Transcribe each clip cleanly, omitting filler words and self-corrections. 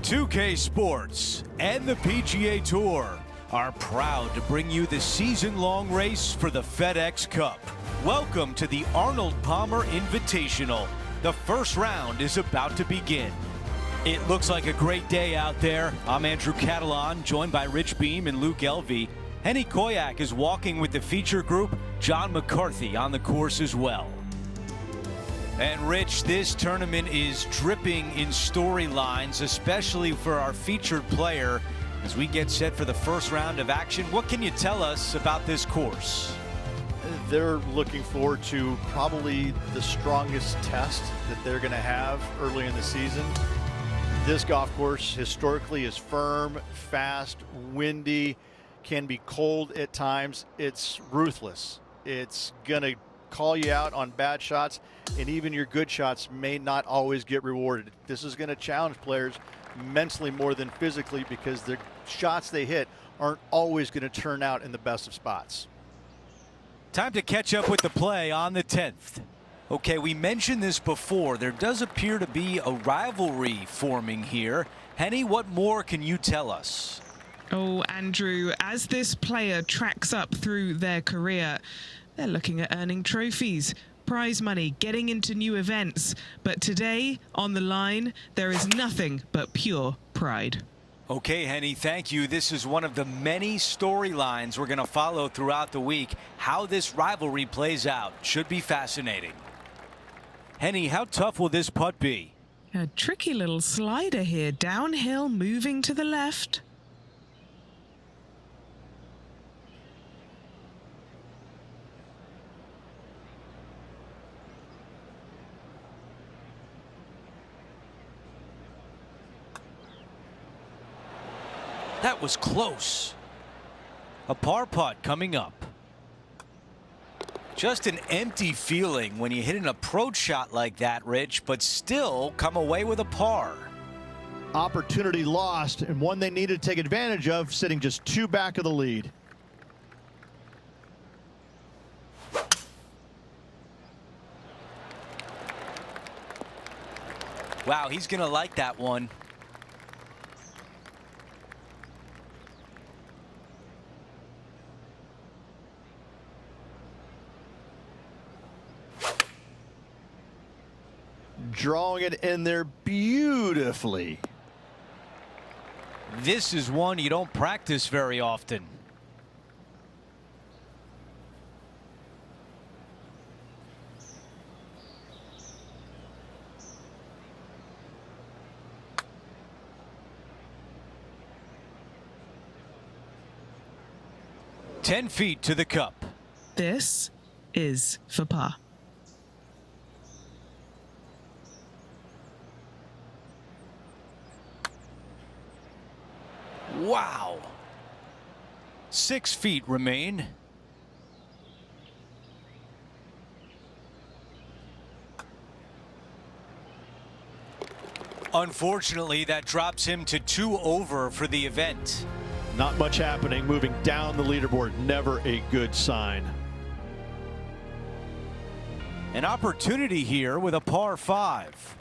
2K Sports and the PGA Tour are proud to bring you the season-long race for the FedEx Cup. Welcome to the Arnold Palmer Invitational. The first round is about to begin. It looks like a great day out there. I'm Andrew Catalan, joined by Rich Beam and Luke Elvey. Henny Koyak is walking with the feature group. John McCarthy on the course as well. And Rich, this tournament is dripping in storylines, especially for our featured player. As we get set for the first round of action, what can you tell us about this course? They're looking forward to probably the strongest test that they're going to have early in the season. This golf course historically is firm, fast, windy, can be cold at times. It's ruthless. It's going to call you out on bad shots, and even your good shots may not always get rewarded. This is going to challenge players mentally more than physically, because the shots they hit aren't always going to turn out in the best of spots. Time to catch up with the play on the 10th. Okay, we mentioned this before. There does appear to be a rivalry forming here. Henny, what more can you tell us? Oh, Andrew, as this player tracks up through their career, they're looking at earning trophies, prize money, getting into new events. But today, on the line, there is nothing but pure pride. Okay, Henny, thank you. This is one of the many storylines we're going to follow throughout the week. How this rivalry plays out should be fascinating. Henny, how tough will this putt be? A tricky little slider here, downhill, moving to the left. That was close. A par putt coming up. Just an empty feeling when you hit an approach shot like that, Rich, but still come away with a par. Opportunity lost, and one they needed to take advantage of, sitting just 2 back of the lead. Wow, he's going to like that one. Drawing it in there beautifully. This is one you don't practice very often. "10 feet to the cup." This is for par. Wow. 6 feet remain. Unfortunately, that drops him to 2 over for the event. Not much happening, moving down the leaderboard, never a good sign. An opportunity here with a par 5.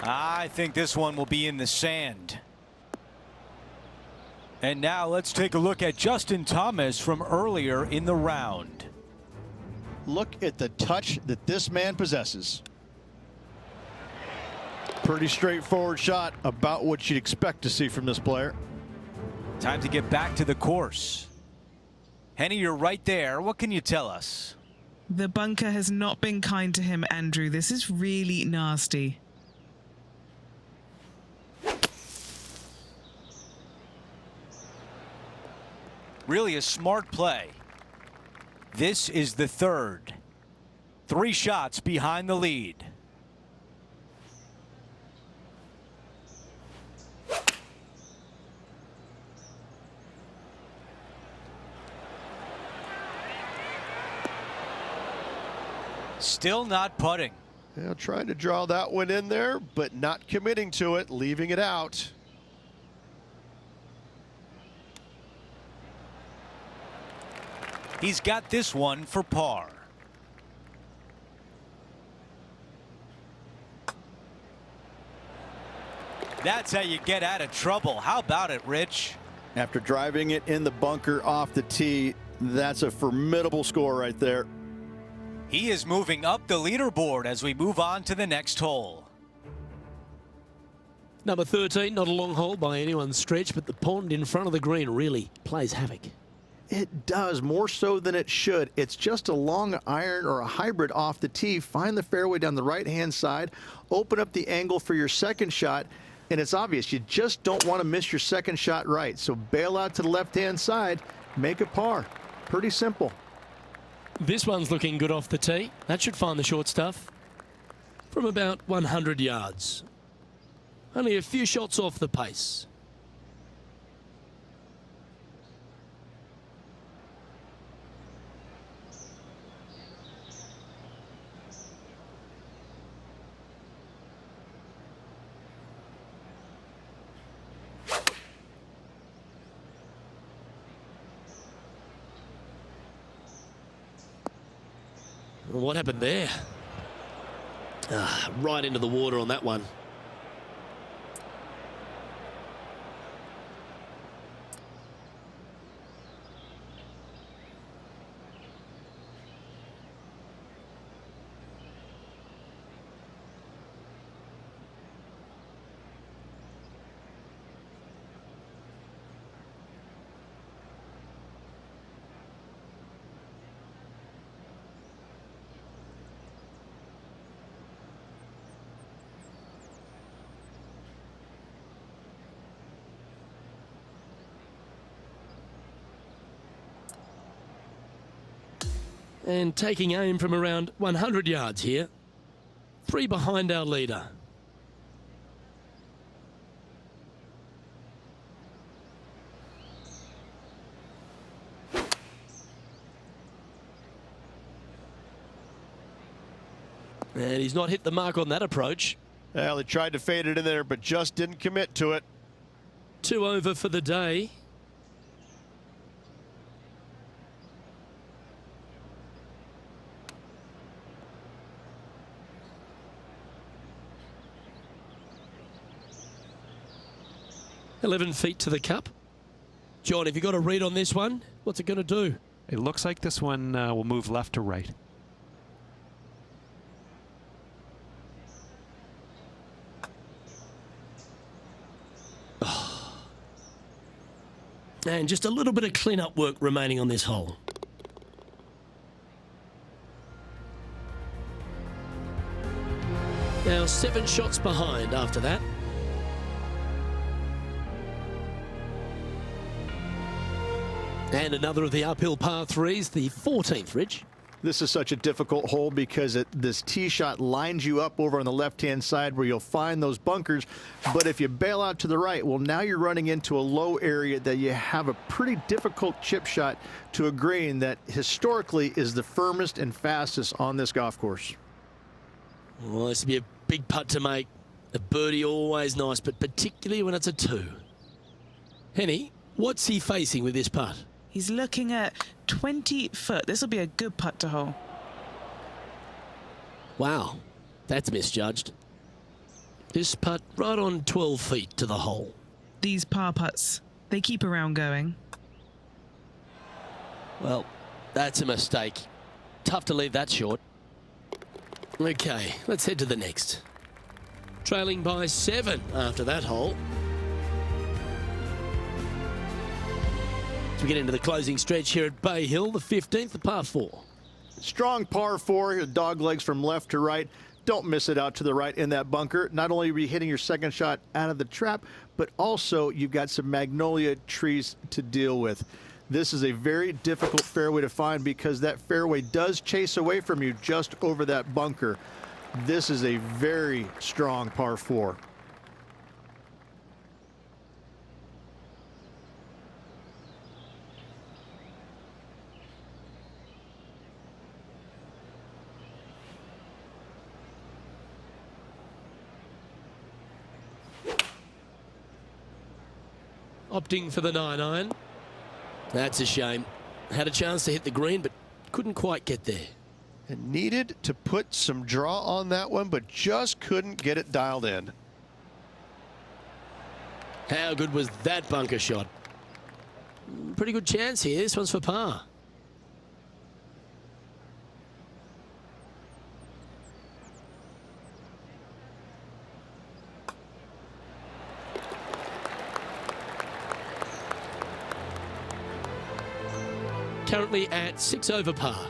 I think this one will be in the sand. And now let's take a look at Justin Thomas from earlier in the round. Look at the touch that this man possesses. Pretty straightforward shot, about what you'd expect to see from this player. Time to get back to the course. Henny, you're right there. What can you tell us? The bunker has not been kind to him, Andrew. This is really nasty. Really a smart play. This is the third. 3 shots behind the lead. Still not putting. Yeah, trying to draw that one in there, but not committing to it, leaving it out. He's got this one for par. That's how you get out of trouble. How about it, Rich? After driving it in the bunker off the tee, that's a formidable score right there. He is moving up the leaderboard as we move on to the next hole. Number 13, not a long hole by anyone's stretch, but the pond in front of the green really plays havoc. It does, more so than it should. It's just a long iron or a hybrid off the tee. Find the fairway down the right-hand side, open up the angle for your second shot, and it's obvious you just don't want to miss your second shot right. So bail out to the left-hand side, make a par. Pretty simple. This one's looking good off the tee. That should find the short stuff from about 100 yards. Only a few shots off the pace. What happened there? Right into the water on that one. And taking aim from around 100 yards here. 3 behind our leader. And he's not hit the mark on that approach. Well, he tried to fade it in there, but just didn't commit to it. 2 over for the day. $11 feet to the cup. John, have you got a read on this one? What's it going to do? It looks like this one will move left to right. And just a little bit of clean-up work remaining on this hole. Now 7 shots behind after that. And another of the uphill par 3s, the 14th, Rich. This is such a difficult hole because this tee shot lines you up over on the left-hand side where you'll find those bunkers. But if you bail out to the right, well, now you're running into a low area that you have a pretty difficult chip shot to a green that historically is the firmest and fastest on this golf course. Well, this would be a big putt to make. A birdie always nice, but particularly when it's a 2. Henny, what's he facing with this putt? He's looking at 20 foot. This will be a good putt to hole. Wow, that's misjudged. This putt right on 12 feet to the hole. These par putts, they keep a round going. Well, that's a mistake. Tough to leave that short. Okay, let's head to the next. Trailing by 7 after that hole. As we get into the closing stretch here at Bay Hill, the 15th, the par 4. Strong par 4, dog legs from left to right. Don't miss it out to the right in that bunker. Not only are you hitting your second shot out of the trap, but also you've got some magnolia trees to deal with. This is a very difficult fairway to find because that fairway does chase away from you just over that bunker. This is a very strong par 4. opting for the 9-iron. That's a shame. Had a chance to hit the green, but couldn't quite get there. And needed to put some draw on that one, but just couldn't get it dialed in. How good was that bunker shot? Pretty good chance here. This one's for par. Currently at 6 over par.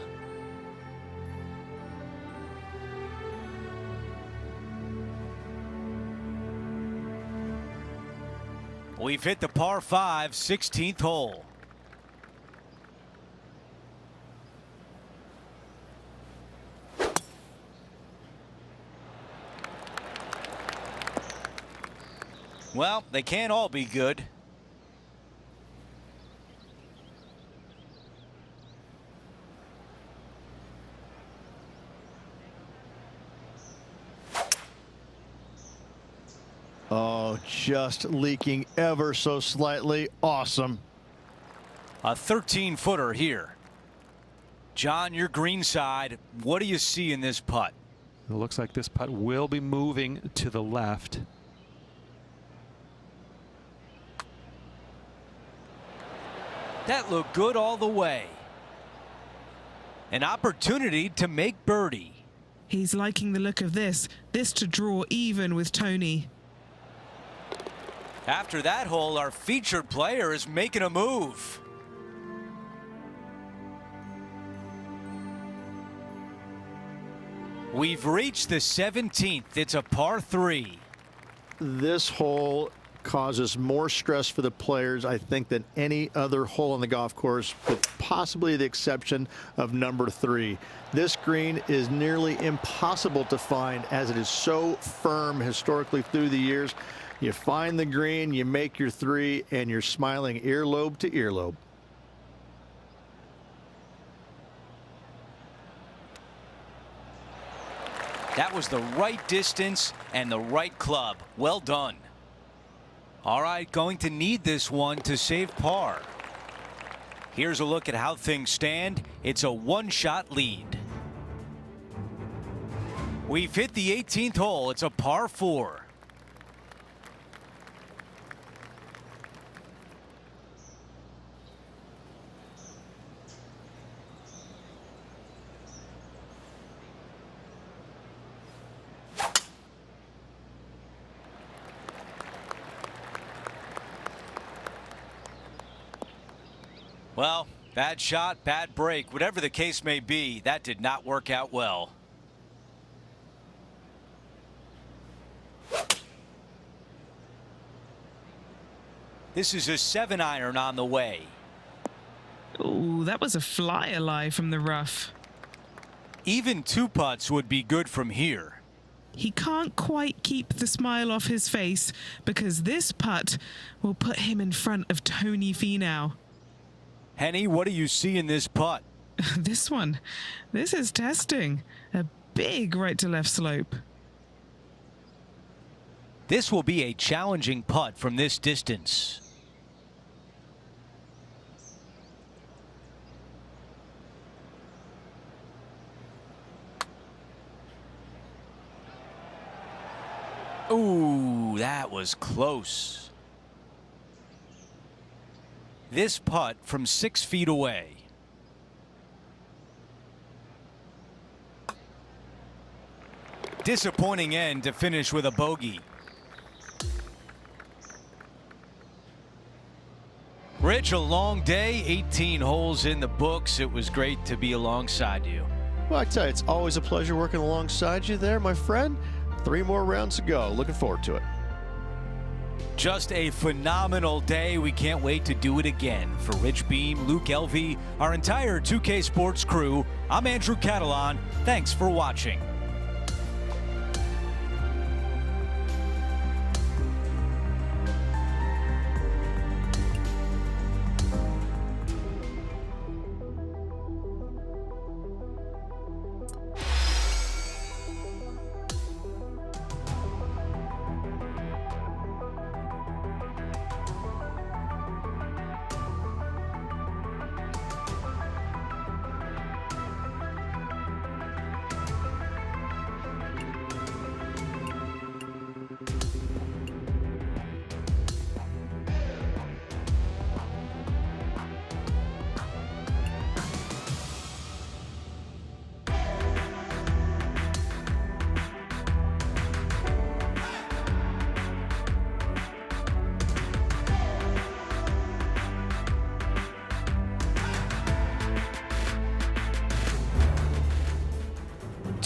We've hit the par 5, 16th hole. Well, they can't all be good. Oh, just leaking ever so slightly. Awesome. A 13-footer here. John, your green side, what do you see in this putt? It looks like this putt will be moving to the left. That looked good all the way. An opportunity to make birdie. He's liking the look of this. This to draw even with Tony. After that hole, our featured player is making a move. We've reached the 17th. It's a par 3. This hole causes more stress for the players, I think, than any other hole on the golf course, with possibly the exception of number 3. This green is nearly impossible to find, as it is so firm historically through the years. You find the green, you make your 3, and you're smiling earlobe to earlobe. That was the right distance and the right club. Well done. All right, going to need this one to save par. Here's a look at how things stand. It's a one-shot lead. We've hit the 18th hole. It's a par 4. Well, bad shot, bad break. Whatever the case may be, that did not work out well. This is a 7-iron on the way. Ooh, that was a fly-a-lie from the rough. Even 2 putts would be good from here. He can't quite keep the smile off his face because this putt will put him in front of Tony Finau. Henny, what do you see in this putt? This one. This is testing. A big right to left slope. This will be a challenging putt from this distance. Ooh, that was close. This putt from 6 feet away. Disappointing end to finish with a bogey. Rich, a long day, 18 holes in the books. It was great to be alongside you. Well, I tell you, it's always a pleasure working alongside you there, my friend. 3 more rounds to go. Looking forward to it. Just a phenomenal day. We can't wait to do it again. For Rich Beam, Luke Elvey, our entire 2K Sports crew, I'm Andrew Catalan. Thanks for watching.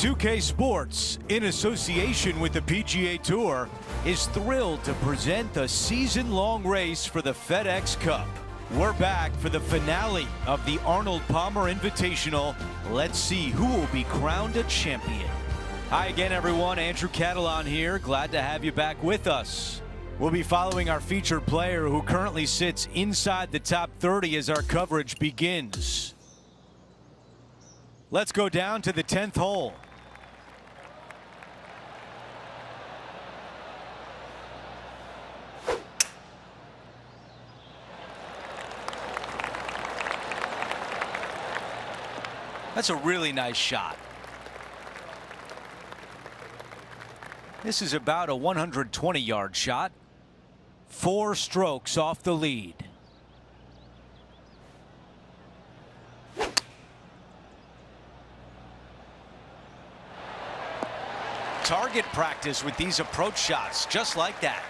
2K Sports, in association with the PGA Tour, is thrilled to present the season-long race for the FedEx Cup. We're back for the finale of the Arnold Palmer Invitational. Let's see who will be crowned a champion. Hi again, everyone. Andrew Catalan here. Glad to have you back with us. We'll be following our featured player who currently sits inside the top 30 as our coverage begins. Let's go down to the 10th hole. That's a really nice shot. This is about a 120-yard shot. 4 strokes off the lead. Target practice with these approach shots, just like that.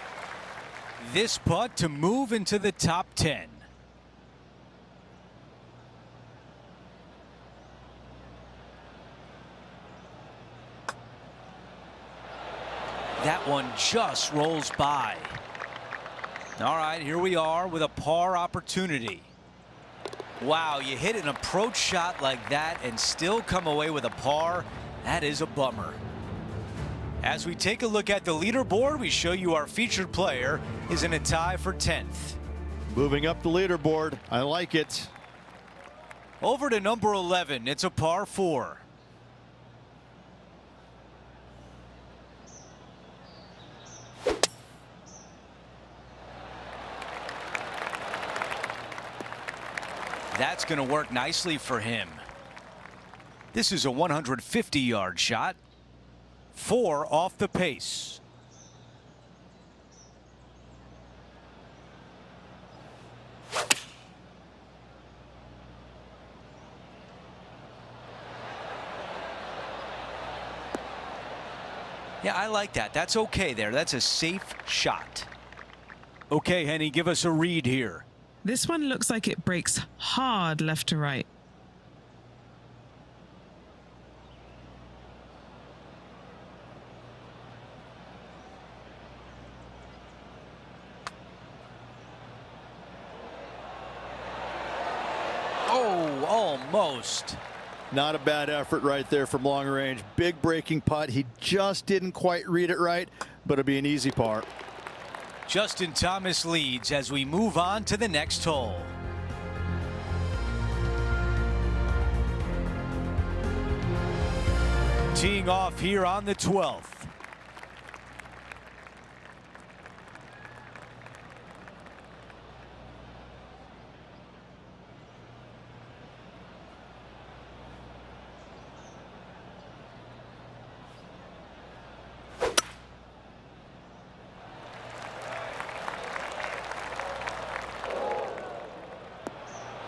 This putt to move into the top 10. That one just rolls by. All right, here we are with a par opportunity. Wow, you hit an approach shot like that and still come away with a par. That is a bummer. As we take a look at the leaderboard, we show you our featured player is in a tie for 10th. Moving up the leaderboard. I like it. Over to number 11. It's a par 4. That's going to work nicely for him. This is a 150-yard shot. 4 off the pace. Yeah, I like that. That's okay there. That's a safe shot. Okay, Henny, give us a read here. This one looks like it breaks hard left to right. Oh, almost. Not a bad effort right there from long range. Big breaking putt. He just didn't quite read it right, but it'll be an easy par. Justin Thomas leads as we move on to the next hole. Teeing off here on the 12th.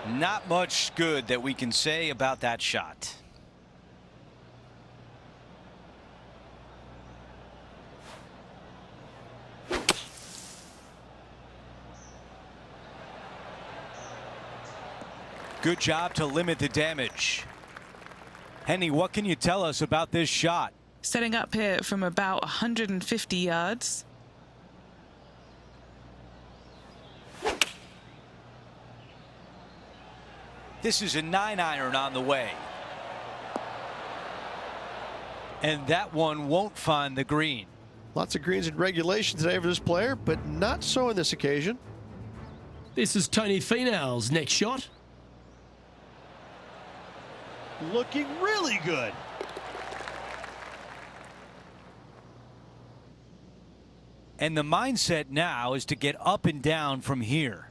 Not much good that we can say about that shot. Good job to limit the damage. Henny, what can you tell us about this shot? Setting up here from about 150 yards. This is a 9-iron on the way. And that one won't find the green. Lots of greens in regulation today for this player, but not so on this occasion. This is Tony Finau's next shot. Looking really good. And the mindset now is to get up and down from here.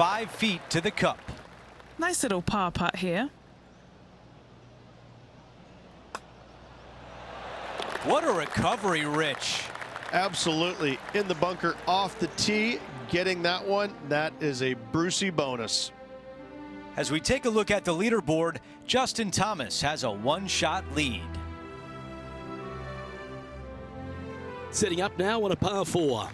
5 feet to the cup. Nice little par putt here. What a recovery, Rich. Absolutely. In the bunker off the tee, getting that one. That is a Brucey bonus. As we take a look at the leaderboard, Justin Thomas has a 1-shot lead. Setting up now on a par 4.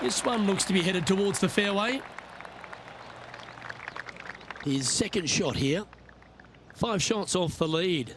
This one looks to be headed towards the fairway. His second shot here. 5 shots off the lead.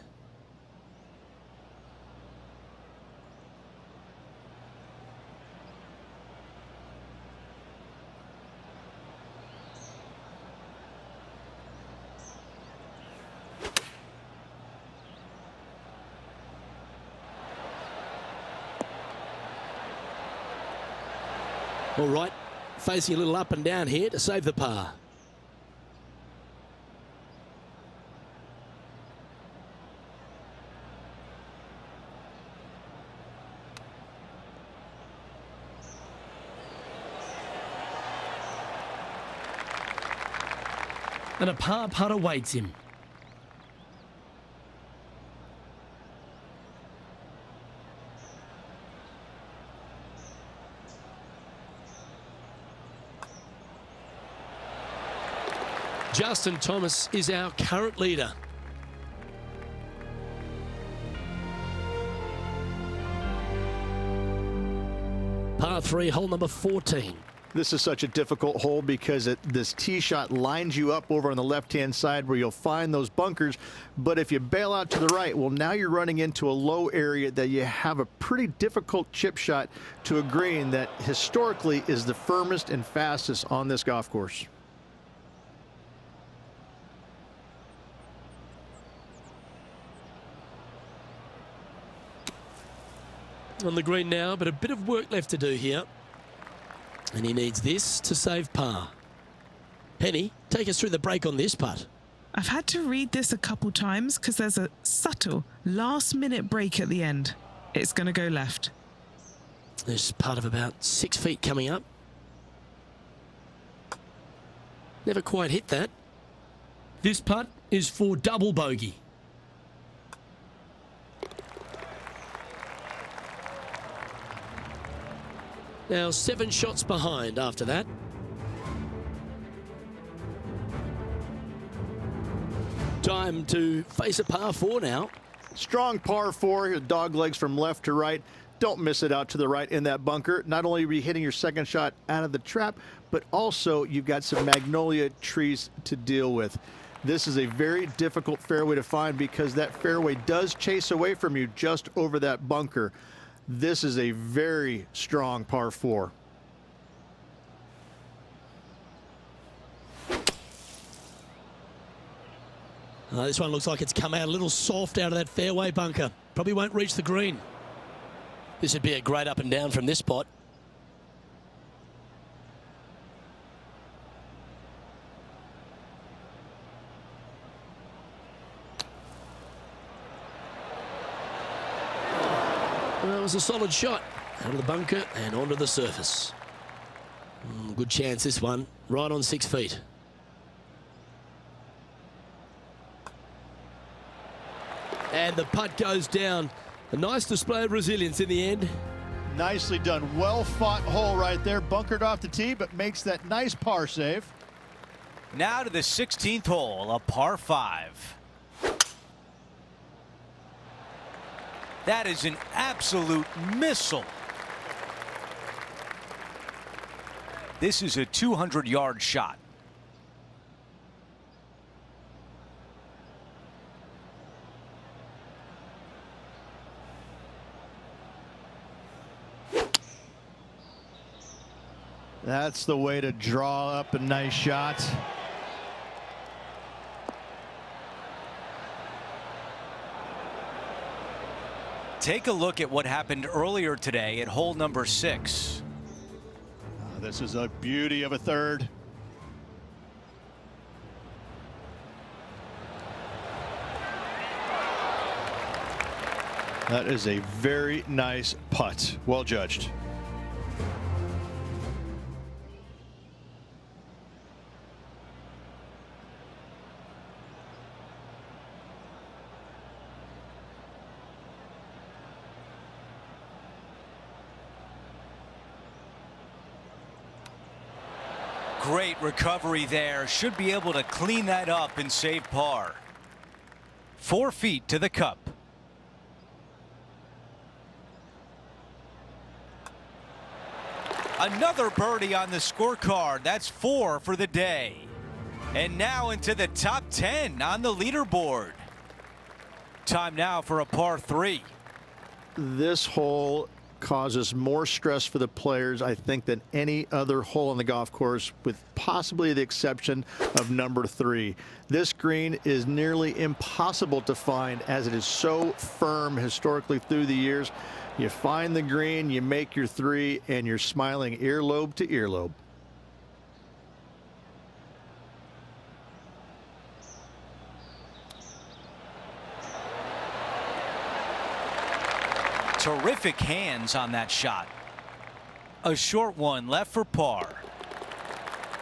All right, facing a little up and down here to save the par. And a par putt awaits him. Justin Thomas is our current leader. Par 3, hole number 14. This is such a difficult hole because this tee shot lines you up over on the left-hand side where you'll find those bunkers. But if you bail out to the right, well, now you're running into a low area that you have a pretty difficult chip shot to a green that historically is the firmest and fastest on this golf course. On the green now, but a bit of work left to do here. And he needs this to save par. Penny, take us through the break on this putt. I've had to read this a couple times because there's a subtle last-minute break at the end. It's going to go left. There's part of about 6 feet coming up. Never quite hit that. This putt is for double bogey. Now 7 shots behind after that. Time to face a par 4 now. Strong par 4, dog legs from left to right. Don't miss it out to the right in that bunker. Not only are you hitting your second shot out of the trap, but also you've got some magnolia trees to deal with. This is a very difficult fairway to find because that fairway does chase away from you just over that bunker. This is a very strong par 4. This one looks like it's come out a little soft out of that fairway bunker. Probably won't reach the green. This would be a great up and down from this spot. That was a solid shot. Out of the bunker and onto the surface. Good chance this one. Right on 6 feet. And the putt goes down. A nice display of resilience in the end. Nicely done. Well fought hole right there. Bunkered off the tee, but makes that nice par save. Now to the 16th hole, a par 5. That is an absolute missile. This is a 200-yard shot. That's the way to draw up a nice shot. take a look at what happened earlier today at hole number 6. This is a beauty of a third. That is a very nice putt. Well judged. Great recovery there. Should be able to clean that up and save par. 4 feet to the cup. Another birdie on the scorecard. That's 4 for the day. And now into the top 10 on the leaderboard. Time now for a par 3. This hole causes more stress for the players, I think, than any other hole on the golf course, with possibly the exception of number 3. This green is nearly impossible to find, as it is so firm historically through the years. You find the green, you make your 3, and you're smiling earlobe to earlobe. Terrific hands on that shot. A short one left for par.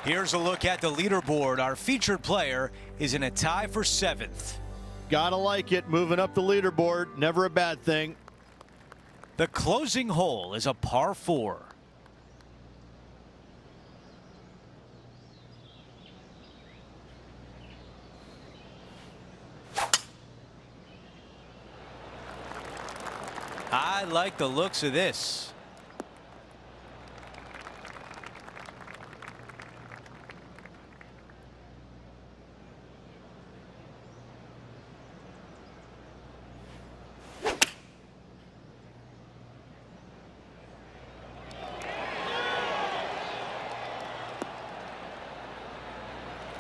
Here's a look at the leaderboard. Our featured player is in a tie for 7th. Gotta like it, moving up the leaderboard, never a bad thing. The closing hole is a par 4. I like the looks of this.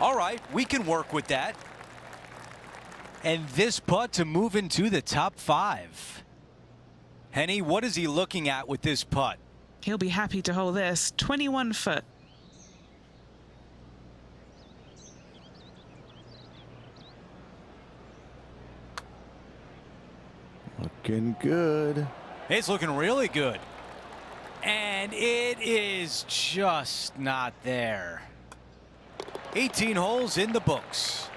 All right, we can work with that. And this putt to move into the top 5. Henny, what is he looking at with this putt? He'll be happy to hold this. 21 foot. Looking good. It's looking really good. And it is just not there. 18 holes in the books.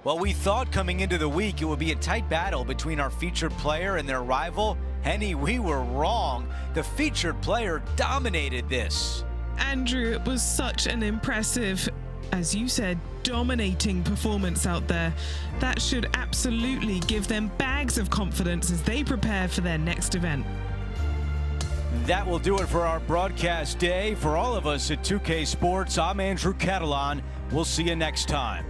Well, we thought coming into the week it would be a tight battle between our featured player and their rival. Henny, we were wrong. The featured player dominated this. Andrew, it was such an impressive, as you said, dominating performance out there. That should absolutely give them bags of confidence as they prepare for their next event. That will do it for our broadcast day. For all of us at 2K Sports, I'm Andrew Catalan. We'll see you next time.